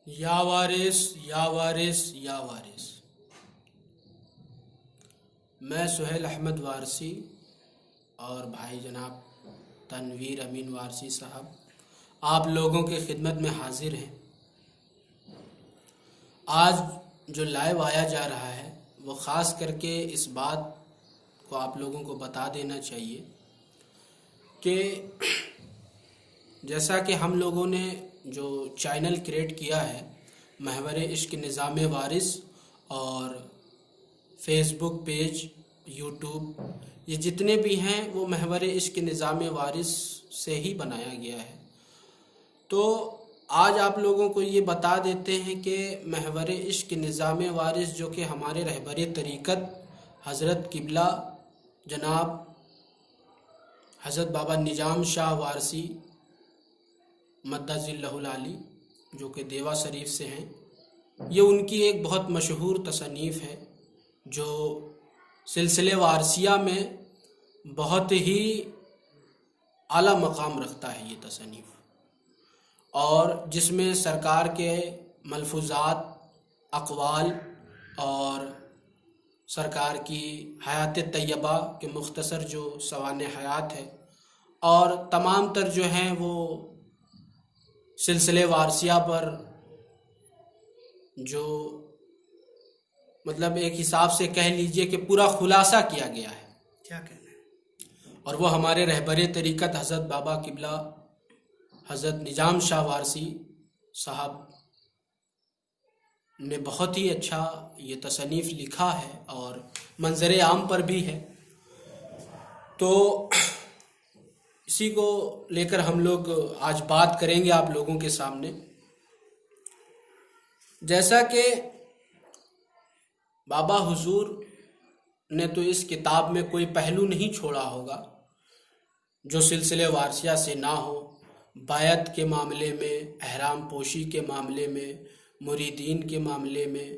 یا وارث یا وارث یا وارث۔ میں سہیل احمد وارثی اور بھائی جناب تنویر امین وارثی صاحب آپ لوگوں کی خدمت میں حاضر ہیں۔ آج جو لائیو آیا جا رہا ہے وہ خاص کر کے اس بات کو آپ لوگوں کو بتا دینا چاہیے کہ جیسا کہ ہم لوگوں نے جو چینل کریٹ کیا ہے محور عشق نظام وارث اور فیس بک پیج، یوٹیوب، یہ جتنے بھی ہیں وہ محور عشق نظام وارث سے ہی بنایا گیا ہے۔ تو آج آپ لوگوں کو یہ بتا دیتے ہیں کہ محور عشق نظام وارث جو کہ ہمارے رہبر طریقت حضرت قبلہ جناب حضرت بابا نظام شاہ وارثی مدظ اللہ العالی جو کہ دیوا شریف سے ہیں، یہ ان کی ایک بہت مشہور تصنیف ہے جو سلسلے وارثیہ میں بہت ہی اعلیٰ مقام رکھتا ہے یہ تصنیف، اور جس میں سرکار کے ملفوظات، اقوال اور سرکار کی حیات طیبہ کے مختصر جو سوانح حیات ہے اور تمام تر جو ہیں وہ سلسلے وارثیہ پر جو مطلب ایک حساب سے کہہ لیجئے کہ پورا خلاصہ کیا گیا ہے، کیا کہنا ہے، اور وہ ہمارے رہبر طریقت حضرت بابا قبلہ حضرت نظام شاہ وارثی صاحب نے بہت ہی اچھا یہ تصنیف لکھا ہے اور منظر عام پر بھی ہے۔ تو اسی کو لے کر ہم لوگ آج بات کریں گے آپ لوگوں کے سامنے۔ جیسا کہ بابا حضور نے تو اس کتاب میں کوئی پہلو نہیں چھوڑا ہوگا جو سلسلے وارثیہ سے نہ ہو، بیعت کے معاملے میں، احرام پوشی کے معاملے میں، مریدین کے معاملے میں،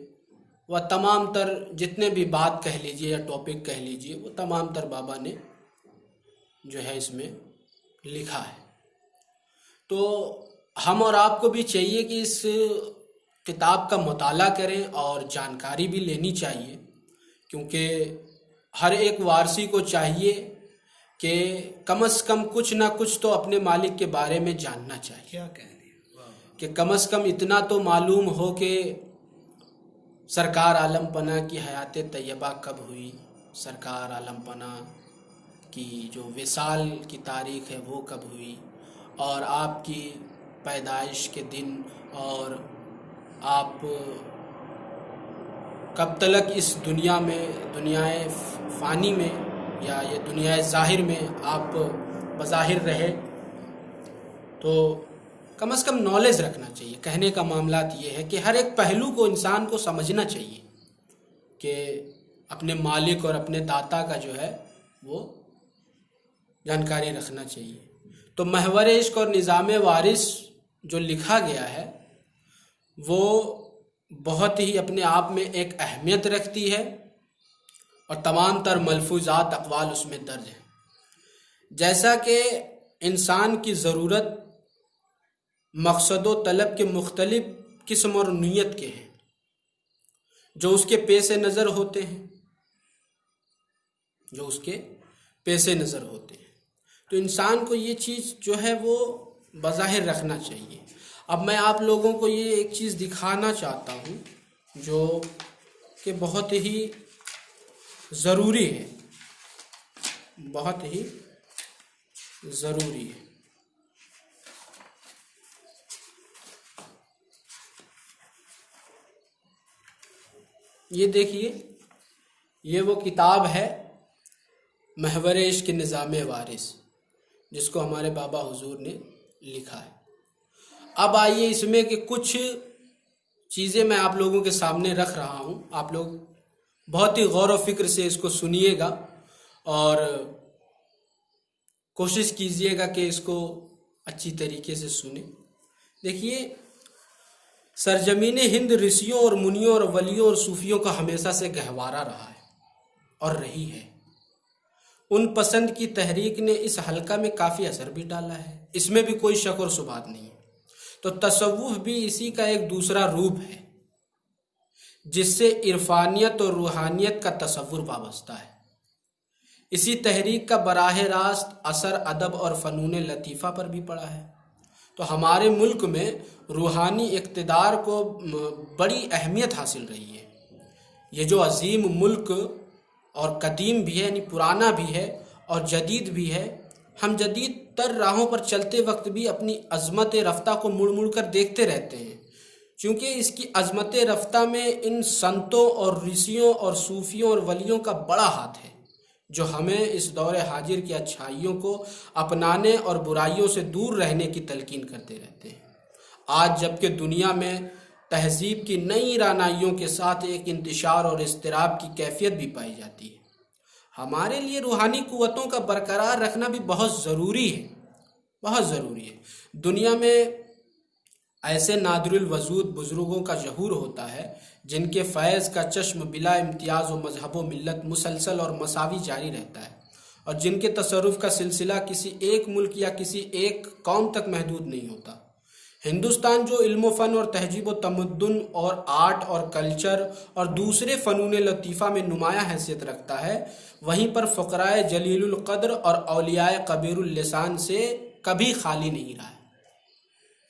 وہ تمام تر جتنے بھی بات کہہ لیجئے یا ٹاپک کہہ لیجئے وہ تمام تر بابا نے جو ہے اس میں لکھا ہے۔ تو ہم اور آپ کو بھی چاہیے کہ اس کتاب کا مطالعہ کریں اور جانکاری بھی لینی چاہیے، کیونکہ ہر ایک وارثی کو چاہیے کہ کم از کم کچھ نہ کچھ تو اپنے مالک کے بارے میں جاننا چاہیے، کیا کہنا ہے، کہ کم از کم اتنا تو معلوم ہو کہ سرکار عالم پناہ کی حیات طیبہ کب ہوئی، سرکار عالم پناہ کی جو وصال کی تاریخ ہے وہ کب ہوئی، اور آپ کی پیدائش کے دن اور آپ کب تلک اس دنیا میں، دنیائے فانی میں یا یہ دنیائے ظاہر میں آپ بظاہر رہے، تو کم از کم نالج رکھنا چاہیے۔ کہنے کا معاملات یہ ہے کہ ہر ایک پہلو کو انسان کو سمجھنا چاہیے کہ اپنے مالک اور اپنے داتا کا جو ہے وہ جانکاری رکھنا چاہیے۔ تو محور عشق اور نظام وارث جو لکھا گیا ہے وہ بہت ہی اپنے آپ میں ایک اہمیت رکھتی ہے اور تمام تر ملفوظات، اقوال اس میں درج ہیں۔ جیسا کہ انسان کی ضرورت، مقصد و طلب کے مختلف قسم اور نیت کے ہیں جو اس کے پیش نظر ہوتے ہیں، جو اس کے پیش نظر ہوتے ہیں، تو انسان کو یہ چیز جو ہے وہ بظاہر رکھنا چاہیے۔ اب میں آپ لوگوں کو یہ ایک چیز دکھانا چاہتا ہوں جو کہ بہت ہی ضروری ہے، بہت ہی ضروری ہے۔ یہ دیکھیے، یہ وہ کتاب ہے محور عشق نظام وارث جس کو ہمارے بابا حضور نے لکھا ہے۔ اب آئیے اس میں کہ کچھ چیزیں میں آپ لوگوں کے سامنے رکھ رہا ہوں، آپ لوگ بہت ہی غور و فکر سے اس کو سنیے گا اور کوشش کیجئے گا کہ اس کو اچھی طریقے سے سنیں۔ دیکھیے، سرزمین ہند رشیوں اور منیوں اور ولیوں اور صوفیوں کا ہمیشہ سے گہوارہ رہا ہے اور رہی ہے۔ ان پسند کی تحریک نے اس حلقہ میں کافی اثر بھی ڈالا ہے، اس میں بھی کوئی شک اور شبہات نہیں ہے۔ تو تصوف بھی اسی کا ایک دوسرا روپ ہے جس سے عرفانیت اور روحانیت کا تصور وابستہ ہے۔ اسی تحریک کا براہ راست اثر ادب اور فنون لطیفہ پر بھی پڑا ہے۔ تو ہمارے ملک میں روحانی اقتدار کو بڑی اہمیت حاصل رہی ہے۔ یہ جو عظیم ملک اور قدیم بھی ہے، یعنی پرانا بھی ہے اور جدید بھی ہے، ہم جدید تر راہوں پر چلتے وقت بھی اپنی عظمت رفتہ کو مڑ مڑ کر دیکھتے رہتے ہیں، کیونکہ اس کی عظمت رفتہ میں ان سنتوں اور رشیوں اور صوفیوں اور ولیوں کا بڑا ہاتھ ہے جو ہمیں اس دور حاضر کی اچھائیوں کو اپنانے اور برائیوں سے دور رہنے کی تلقین کرتے رہتے ہیں۔ آج جبکہ دنیا میں تہذیب کی نئی رعنائیوں کے ساتھ ایک انتشار اور اضطراب کی کیفیت بھی پائی جاتی ہے، ہمارے لیے روحانی قوتوں کا برقرار رکھنا بھی بہت ضروری ہے، بہت ضروری ہے۔ دنیا میں ایسے نادر الوجود بزرگوں کا ظہور ہوتا ہے جن کے فیض کا چشم بلا امتیاز و مذہب و ملت مسلسل اور مساوی جاری رہتا ہے، اور جن کے تصرف کا سلسلہ کسی ایک ملک یا کسی ایک قوم تک محدود نہیں ہوتا۔ ہندوستان جو علم و فن اور تہذیب و تمدن اور آرٹ اور کلچر اور دوسرے فنون لطیفہ میں نمایاں حیثیت رکھتا ہے، وہیں پر فقرائے جلیل القدر اور اولیاء کبیر اللسان سے کبھی خالی نہیں رہا ہے۔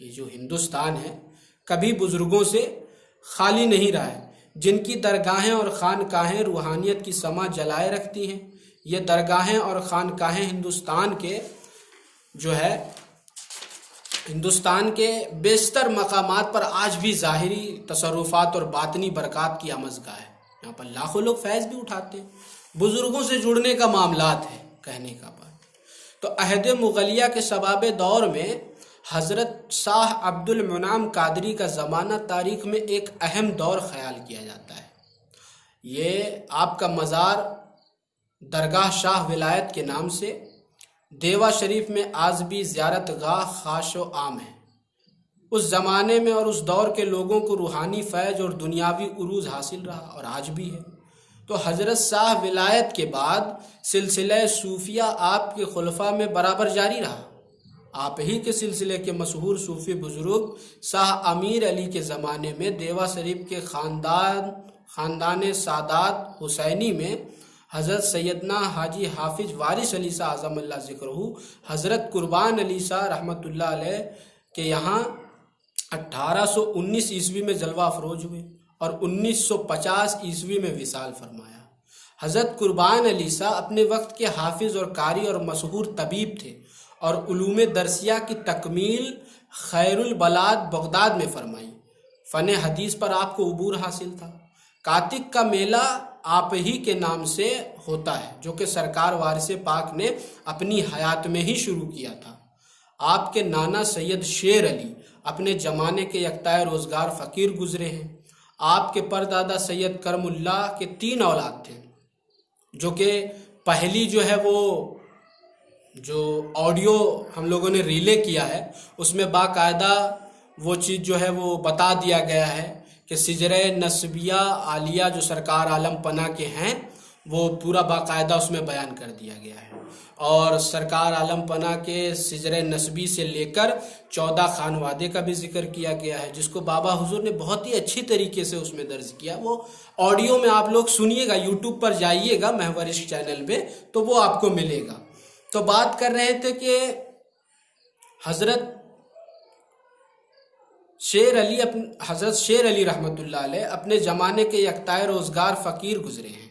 یہ جو ہندوستان ہے کبھی بزرگوں سے خالی نہیں رہا ہے، جن کی درگاہیں اور خانقاہیں روحانیت کی سماں جلائے رکھتی ہیں۔ یہ درگاہیں اور خانقاہیں ہندوستان کے بیشتر مقامات پر آج بھی ظاہری تصرفات اور باطنی برکات کی آموزگاہ ہے۔ یہاں پر لاکھوں لوگ فیض بھی اٹھاتے ہیں، بزرگوں سے جڑنے کا معاملات ہے کہنے کا بات۔ تو عہد مغلیہ کے شباب دور میں حضرت شاہ عبد المنعم قادری کا زمانہ تاریخ میں ایک اہم دور خیال کیا جاتا ہے۔ یہ آپ کا مزار درگاہ شاہ ولایت کے نام سے دیوا شریف میں آج بھی زیارت گاہ خاص و عام ہے۔ اس زمانے میں اور اس دور کے لوگوں کو روحانی فیض اور دنیاوی عروج حاصل رہا اور آج بھی ہے۔ تو حضرت شاہ ولایت کے بعد سلسلہ صوفیہ آپ کے خلفاء میں برابر جاری رہا۔ آپ ہی کے سلسلے کے مشہور صوفی بزرگ شاہ امیر علی کے زمانے میں دیوا شریف کے خاندان سادات حسینی میں حضرت سیدنا حاجی حافظ وارث علی شاہ اعظم اللہ ذکرہ حضرت قربان علی شاہ رحمۃ اللہ علیہ کے یہاں 1819 عیسوی میں جلوہ افروز ہوئے اور 1950 عیسوی میں وصال فرمایا۔ حضرت قربان علی شاہ اپنے وقت کے حافظ اور قاری اور مشہور طبیب تھے اور علوم درسیہ کی تکمیل خیر البلاد بغداد میں فرمائی۔ فن حدیث پر آپ کو عبور حاصل تھا۔ کاتک کا میلہ آپ ہی کے نام سے ہوتا ہے، جو کہ سرکار وارث پاک نے اپنی حیات میں ہی شروع کیا تھا۔ آپ کے نانا سید شیر علی اپنے زمانے کے یکتائے روزگار فقیر گزرے ہیں۔ آپ کے پردادا سید کرم اللہ کے 3 اولاد تھے، جو کہ پہلی جو ہے وہ جو آڈیو ہم لوگوں نے ریلے کیا ہے اس میں باقاعدہ وہ چیز جو ہے وہ بتا دیا گیا ہے کہ سجرہ نسبیہ عالیہ جو سرکار عالم پناہ کے ہیں وہ پورا باقاعدہ اس میں بیان کر دیا گیا ہے، اور سرکار عالم پناہ کے سجرہ نسبی سے لے کر 14 خانوادے کا بھی ذکر کیا گیا ہے، جس کو بابا حضور نے بہت ہی اچھی طریقے سے اس میں درج کیا۔ وہ آڈیو میں آپ لوگ سنیے گا، یوٹیوب پر جائیے گا محور عشق چینل پہ تو وہ آپ کو ملے گا۔ تو بات کر رہے تھے کہ حضرت شیر علی رحمۃ اللہ علیہ اپنے زمانے کے یکتائے روزگار فقیر گزرے ہیں۔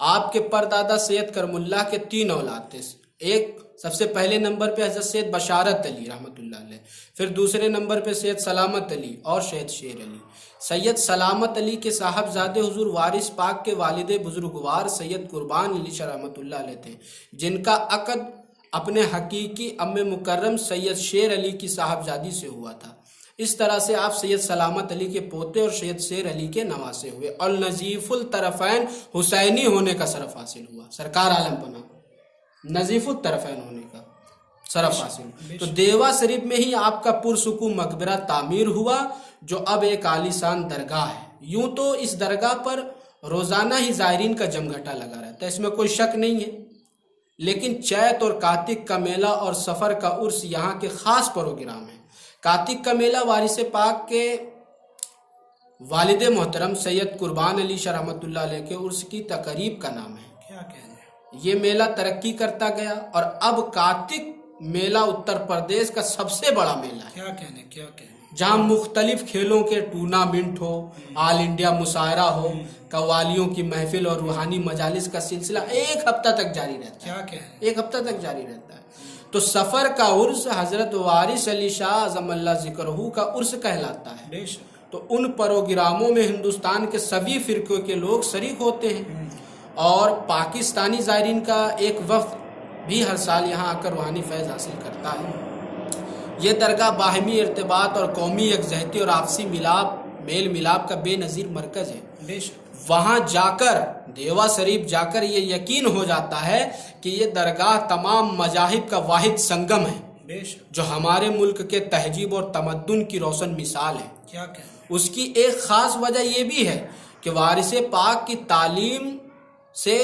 آپ کے پردادا سید کرم اللہ کے 3 اولاد تھے۔ ایک سب سے پہلے نمبر پہ حضرت سید بشارت علی رحمۃ اللہ علیہ، پھر دوسرے نمبر پہ سید سلامت علی اور سید شیر علی۔ سید سلامت علی کے صاحبزادے حضور وارث پاک کے والد بزرگوار سید قربان علی شاہ رحمۃ اللہ علیہ تھے، جن کا عقد اپنے حقیقی ام مکرم سید شیر علی کی صاحبزادی سے ہوا تھا۔ اس طرح سے آپ سید سلامت علی کے پوتے اور سید شیر علی کے نواسے ہوئے، اور نظیف الطرفین حسینی ہونے کا شرف حاصل ہوا۔ سرکار عالم پناہ نظیف الطرفین ہونے کا شرف حاصل۔ تو دیوا شریف میں ہی آپ کا پرسکون مقبرہ تعمیر ہوا، جو اب ایک عالیشان درگاہ ہے۔ یوں تو اس درگاہ پر روزانہ ہی زائرین کا جمگھٹا لگا رہتا ہے، اس میں کوئی شک نہیں ہے، لیکن چیت اور کاتک کا میلہ اور سفر کا عرس یہاں کے خاص پروگرام ہے۔ کاتک کا میلہ وارث پاک کے والد محترم سید قربان علی شاہ رحمۃ اللہ علیہ کے عرس کی تقریب کا نام ہے۔ کیا کہنے، یہ میلہ ترقی کرتا گیا اور اب کاتک میلہ اتر پردیش کا سب سے بڑا میلہ ہے، کیا کہنے، کیا کہنے، جہاں مختلف کھیلوں کے ٹورنامنٹ ہو، آل انڈیا مشاعرہ ہو، قوالیوں کی محفل اور روحانی مجالس کا سلسلہ ایک ہفتہ تک جاری رہتا ہے، کیا کہنے، ایک ہفتہ تک جاری رہتا ہے۔ تو سفر کا عرس حضرت وارث علی شاہ عظم اللہ ذکرہ کا عرس کہلاتا ہے۔ بے شک، تو ان پروگراموں میں ہندوستان کے سبھی فرقوں کے لوگ شریک ہوتے ہیں اور پاکستانی زائرین کا ایک وفد بھی ہر سال یہاں آ کر روحانی فیض حاصل کرتا ہے۔ یہ درگاہ باہمی ارتباط اور قومی یکجہتی اور آپسی میل ملاپ کا بے نظیر مرکز ہے۔ بے شک، وہاں جا کر، دیوا شریف جا کر یہ یقین ہو جاتا ہے کہ یہ درگاہ تمام مذاہب کا واحد سنگم ہے، بے شک، جو ہمارے ملک کے تہذیب اور تمدن کی روشن مثال ہے۔ کیا کہنے، اس کی ایک خاص وجہ یہ بھی ہے کہ وارث پاک کی تعلیم سے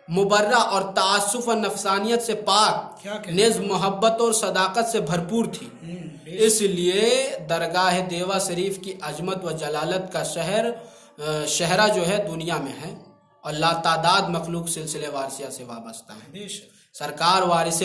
مبرہ اور تعصف و نفسانیت سے پاک، کیا کہنے، نیز محبت اور صداقت سے بھرپور تھی۔ بے اس لیے درگاہ دیوا شریف کی عظمت و جلالت کا شہرہ جو ہے دنیا میں ہے اور لاتعداد مخلوق سلسلے وارثیہ سے وابستہ ہیں۔ بے شک، سرکار وارث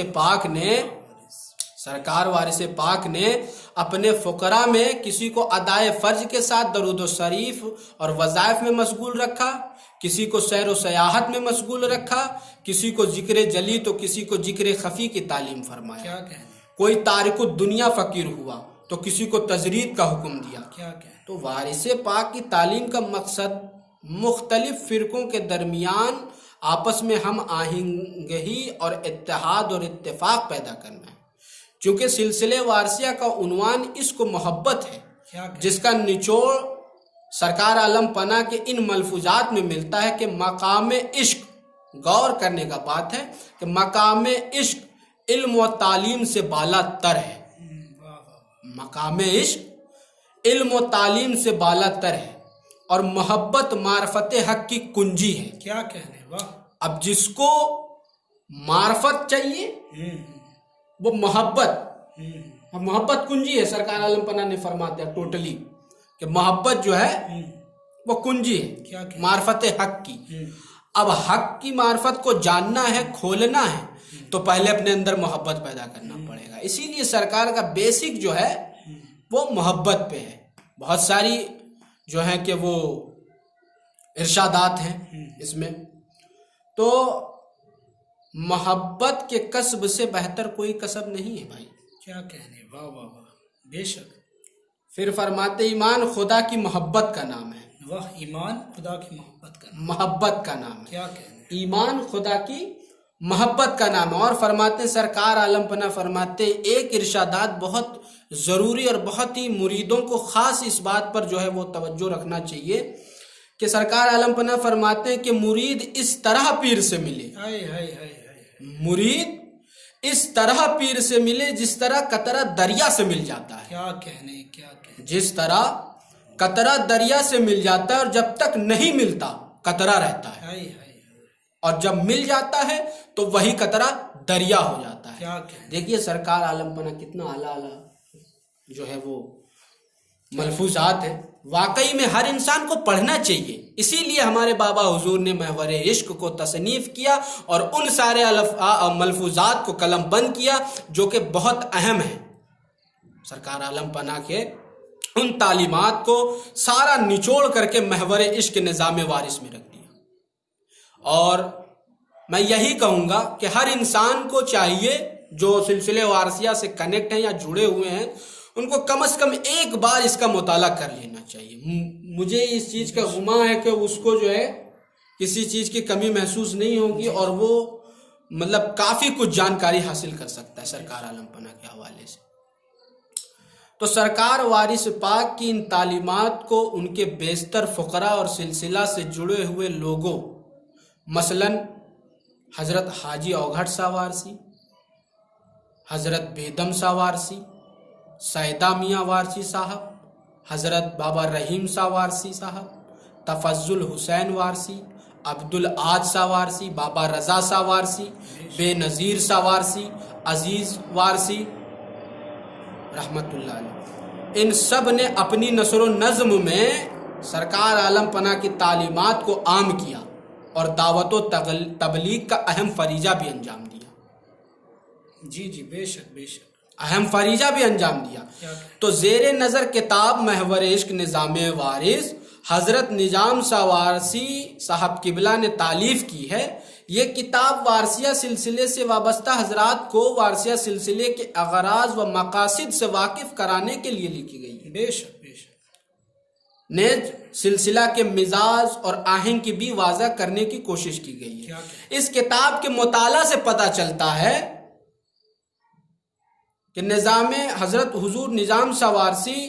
پاک نے اپنے فقراء میں کسی کو ادائے فرض کے ساتھ درود و شریف اور وظائف میں مشغول رکھا، کسی کو سیر و سیاحت میں مشغول رکھا، کسی کو ذکر جلی تو کسی کو ذکر خفی کی تعلیم فرمایا، کیا کہنے، کوئی تارک الدنیا فقیر ہوا تو کسی کو تجرید کا حکم دیا۔ کیا کہنے، تو وارث پاک کی تعلیم کا مقصد مختلف فرقوں کے درمیان آپس میں ہم آہنگی اور اتحاد اور اتفاق پیدا کرنا ہے، چونکہ سلسلے وارثیہ کا عنوان اس کو محبت ہے، کیا کہنے، جس کا نچوڑ سرکار عالم پناہ کے ان ملفوظات میں ملتا ہے کہ مقام عشق، غور کرنے کا بات ہے کہ مقام عشق علم و تعلیم سے بالا تر ہے، واہ واہ، مقام عشق علم و تعلیم سے بالا تر ہے اور محبت معرفت حق کی کنجی ہے۔ کیا کہنے، واہ، اب جس کو معرفت چاہیے وہ محبت کنجی ہے، سرکار عالم پناہ نے فرما دیا ٹوٹلی کہ محبت جو ہے وہ کنجی ہے کیا کہنے، معرفت حق کی۔ اب حق کی معرفت کو جاننا ہے، کھولنا ہے، تو پہلے اپنے اندر محبت پیدا کرنا پڑے گا۔ اسی لیے سرکار کا بیسک جو ہے وہ محبت پہ ہے۔ بہت ساری جو ہے کہ وہ ارشادات ہیں اس میں، تو محبت کے کسب سے بہتر کوئی کسب نہیں ہے بھائی۔ کیا کہنے، واہ واہ واہ، بے شک، پھر فرماتے ایمان خدا کی محبت کا نام ہے، واہ، ایمان خدا کی محبت کا نام، محبت کا نام ہے، کیا کہنے، ایمان خدا کی محبت کا نام ہے۔ اور فرماتے سرکار عالم پناہ فرماتے ایک ارشادات بہت ضروری اور بہت ہی مریدوں کو خاص اس بات پر جو ہے وہ توجہ رکھنا چاہیے کہ سرکار عالم پناہ فرماتے ہیں کہ مرید اس طرح پیر سے ملے، ہائے ہائے ہائے ہائے، مرید اس طرح پیر سے ملے جس طرح قطرہ دریا سے مل جاتا ہے، کیا کہنے، کیا کہنے، جس طرح قطرہ دریا سے مل جاتا ہے اور جب تک نہیں ملتا قطرہ رہتا ہے، ہائے ہائے ہائے، اور جب مل جاتا ہے تو وہی قطرہ دریا ہو جاتا ہے۔ کیا کہنے، دیکھیے سرکار عالم پناہ کتنا اعلیٰ جو ہے وہ ملفوظات ہیں، واقعی میں ہر انسان کو پڑھنا چاہیے۔ اسی لیے ہمارے بابا حضور نے محور عشق کو تصنیف کیا اور ان سارے ملفوظات کو قلم بند کیا جو کہ بہت اہم ہیں۔ سرکار عالم پناہ کے ان تعلیمات کو سارا نچوڑ کر کے محور عشق نظام وارث میں رکھ دیا۔ اور میں یہی کہوں گا کہ ہر انسان کو چاہیے جو سلسلے وارثیہ سے کنیکٹ ہیں یا جڑے ہوئے ہیں، ان کو کم از کم ایک بار اس کا مطالعہ کر لینا چاہیے۔ مجھے اس چیز کا گمان ہے کہ اس کو جو ہے کسی چیز کی کمی محسوس نہیں ہوگی اور وہ مطلب کافی کچھ جانکاری حاصل کر سکتا ہے سرکار عالم پناہ کے حوالے سے۔ تو سرکار وارث پاک کی ان تعلیمات کو ان کے بیشتر فقراء اور سلسلہ سے جڑے ہوئے لوگوں، مثلاً حضرت حاجی اوگھٹ شاہ وارثی، حضرت بیدم شاہ وارثی، سیدہ میاں وارثی صاحب، حضرت بابا رحیم شاہ وارثی صاحب، تفضل حسین وارثی، عبدالعاد شاہ وارثی، بابا رضا شاہ وارثی، بے نظیر شاہ وارثی، عزیز وارثی، رحمت اللہ علیہ، ان سب نے اپنی نثر و نظم میں سرکار عالم پناہ کی تعلیمات کو عام کیا اور دعوت و تبلیغ کا اہم فریضہ بھی انجام دیا۔ جی جی بے شک بے شک، اہم فریضہ بھی انجام دیا۔ تو زیر نظر کتاب محور عشق نظام وارث حضرت نظام شاہ وارثی صاحب قبلہ نے تالیف کی ہے۔ یہ کتاب وارثیہ سلسلے سے وابستہ حضرات کو وارثیہ سلسلے کے اغراض و مقاصد سے واقف کرانے کے لیے لکھی گئی ہے۔ بے شک بے شک، نیز سلسلہ کے مزاج اور آہنگ کی بھی واضح کرنے کی کوشش کی گئی ہے۔ اس کتاب کے مطالعہ سے پتہ چلتا ہے کہ نظام حضرت حضور نظام شاہ وارثی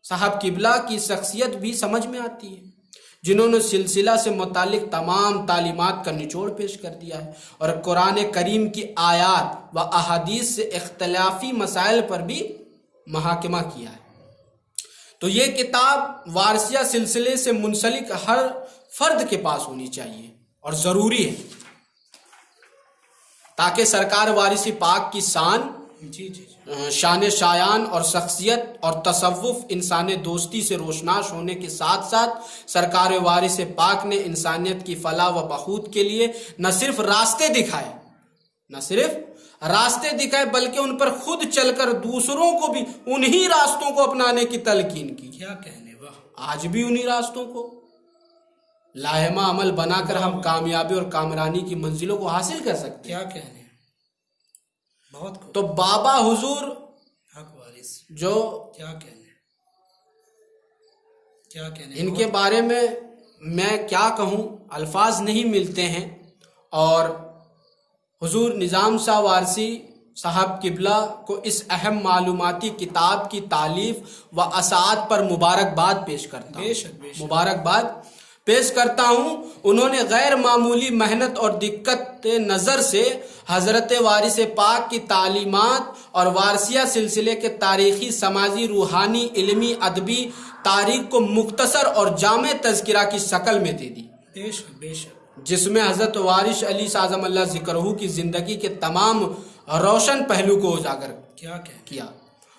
صاحب قبلہ کی شخصیت بھی سمجھ میں آتی ہے، جنہوں نے سلسلہ سے متعلق تمام تعلیمات کا نچوڑ پیش کر دیا ہے اور قرآن کریم کی آیات و احادیث سے اختلافی مسائل پر بھی محاکمہ کیا ہے۔ تو یہ کتاب وارثیہ سلسلے سے منسلک ہر فرد کے پاس ہونی چاہیے اور ضروری ہے، تاکہ سرکار وارثی پاک کی شان شایان اور شخصیت اور تصوف انسان دوستی سے روشناس ہونے کے ساتھ ساتھ سرکار وارث پاک نے انسانیت کی فلاح و بہبود کے لیے نہ صرف راستے دکھائے بلکہ ان پر خود چل کر دوسروں کو بھی انہی راستوں کو اپنانے کی تلقین کی۔ کیا کہنے، واہ! آج بھی انہی راستوں کو لاہمہ عمل بنا کر ہم کامیابی اور کامرانی کی منزلوں کو حاصل کر سکتے ہیں۔ کیا کہنے، بہت خوب۔ تو بابا حضور حق وارث جو کیا کہنے ان کے بارے میں کیا کہوں، الفاظ نہیں ملتے ہیں، اور حضور نظام شاہ وارثی صاحب قبلہ کو اس اہم معلوماتی کتاب کی تالیف و اشاعت پر مبارکباد پیش کرتا ہوں۔ انہوں نے غیر معمولی محنت اور دقت نظر سے حضرت وارث پاک کی تعلیمات اور وارثیہ سلسلے کے تاریخی، سماجی، روحانی، علمی، ادبی تاریخ کو مختصر اور جامع تذکرہ کی شکل میں دے دی، بے شک، جس میں حضرت وارث علی اعظم اللہ ذکرہ کی زندگی کے تمام روشن پہلو کو اجاگر کیا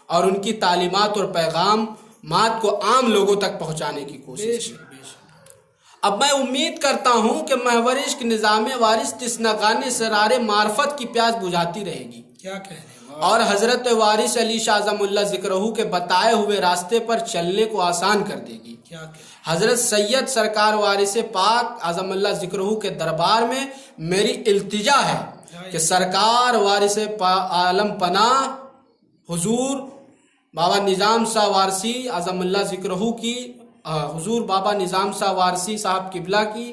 اور ان کی تعلیمات اور پیغامات کو عام لوگوں تک پہنچانے کی کوشش کی۔ اب میں امید کرتا ہوں کہ محور عشق نظام وارث تشنگان سرار معرفت کی پیاس بجھاتی رہے گی اور حضرت وارث علی اعظم اللہ ذکرہ کے بتائے ہوئے راستے پر چلنے کو آسان کر دے گی۔ حضرت سید سرکار وارث پاک اعظم اللہ ذکرہ کے دربار میں میری التجا ہے کہ سرکار وارث عالم پناہ حضور بابا نظام شاہ وارثی اعظم اللہ ذکرہ کی حضور بابا نظام شاہ وارثی صاحب قبلہ کی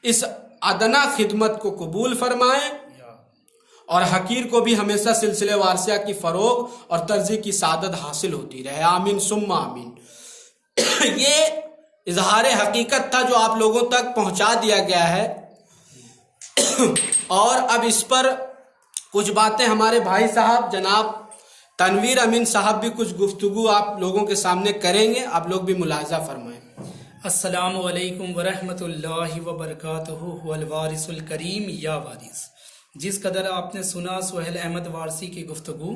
اس ادنا خدمت کو قبول فرمائیں اور حقیر کو بھی ہمیشہ سلسلے وارثیہ کی فروغ اور ترجیح کی سعادت حاصل ہوتی رہے، آمین ثم آمین۔ یہ اظہار حقیقت تھا جو آپ لوگوں تک پہنچا دیا گیا ہے، اور اب اس پر کچھ باتیں ہمارے بھائی صاحب جناب تنویر امین صاحب بھی کچھ گفتگو آپ لوگوں کے سامنے کریں گے، آپ لوگ بھی ملاحظہ فرمائیں۔ السلام علیکم ورحمۃ اللہ وبرکاتہ۔ والوارث الکریم یا وارث، جس قدر آپ نے سنا سہیل احمد وارثی کی گفتگو،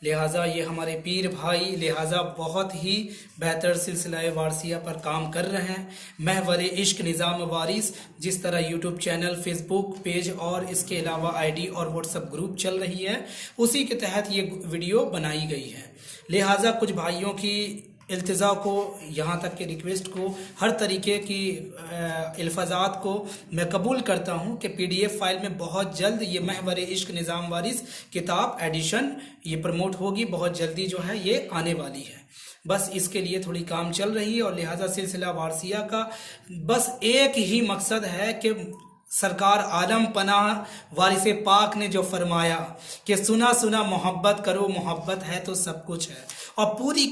لہٰذا یہ ہمارے پیر بھائی لہٰذا بہت ہی بہتر سلسلہ وارثیہ پر کام کر رہے ہیں۔ محور عشق نظام وارث جس طرح یوٹیوب چینل، فیس بک پیج اور اس کے علاوہ ID اور واٹس ایپ گروپ چل رہی ہے، اسی کے تحت یہ ویڈیو بنائی گئی ہے۔ لہٰذا کچھ بھائیوں کی التجا کو، یہاں تک کہ ریکویسٹ کو، ہر طریقے کی الفاظات کو میں قبول کرتا ہوں کہ PDF فائل میں بہت جلد یہ محور عشق نظام وارث کتاب ایڈیشن یہ پروموٹ ہوگی، بہت جلدی جو ہے یہ آنے والی ہے۔ بس اس کے لیے تھوڑی کام چل رہی ہے، اور لہٰذا سلسلہ وارثیہ کا بس ایک ہی مقصد ہے کہ سرکار عالم پناہ وارث پاک نے جو فرمایا کہ سنا سنا محبت کرو، محبت ہے تو سب کچھ ہے، اور پوری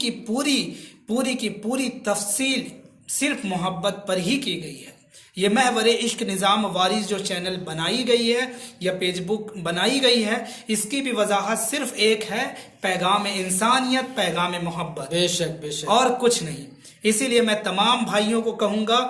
کی پوری تفصیل صرف محبت پر ہی کی گئی ہے۔ یہ محور عشق نظام وارث جو چینل بنائی گئی ہے یا پیج بک بنائی گئی ہے، اس کی بھی وضاحت صرف ایک ہے، پیغام انسانیت، پیغام محبت، بے شک اور کچھ نہیں۔ اسی لیے میں تمام بھائیوں کو کہوں گا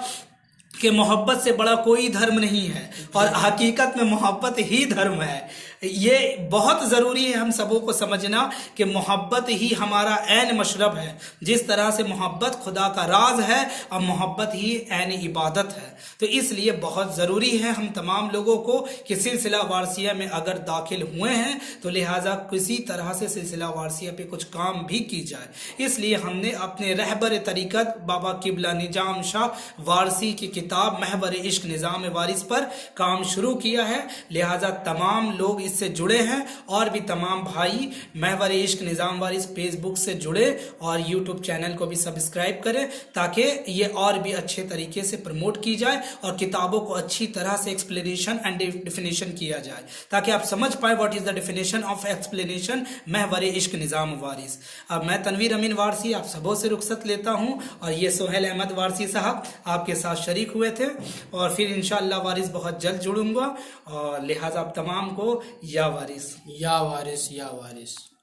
کہ محبت سے بڑا کوئی دھرم نہیں ہے، اور حقیقت میں محبت ہی دھرم ہے۔ یہ بہت ضروری ہے ہم سبوں کو سمجھنا کہ محبت ہی ہمارا عین مشرب ہے. جس طرح سے محبت خدا کا راز ہے اور محبت ہی عین عبادت ہے. تو اس لیے بہت ضروری ہے ہم تمام لوگوں کو کہ سلسلہ وارثیہ میں اگر داخل ہوئے ہیں تو لہٰذا کسی طرح سے سلسلہ وارثیہ پہ کچھ کام بھی کی جائے. اس لیے ہم نے اپنے رہبر طریقت بابا قبلہ نجام شاہ وارثی کی کتاب محور عشق نظام وارث پر کام شروع کیا ہے. لہٰذا تمام لوگ اس سے جڑے ہیں اور بھی تمام بھائی محور عشق نظام وارث فیس بک سے جڑے اور یوٹیوب چینل کو بھی سبسکرائب کریں تاکہ یہ اور بھی اچھے طریقے سے پروموٹ کی جائے اور کتابوں کو اچھی طرح سے ایکسپلینیشن اینڈ ڈیفینیشن کیا جائے تاکہ آپ سمجھ پائیں what is the definition of explanation محور عشق نظام وارث. اب میں تنویر امین وارثی آپ سبوں سے رخصت لیتا ہوں اور یہ سہیل احمد وارثی صاحب آپ کے ساتھ شریک ہوئے تھے اور پھر انشاءاللہ وارث بہت جلد جڑوں گا. اور لہٰذا آپ تمام کو یا وارث یا وارث یا وارث.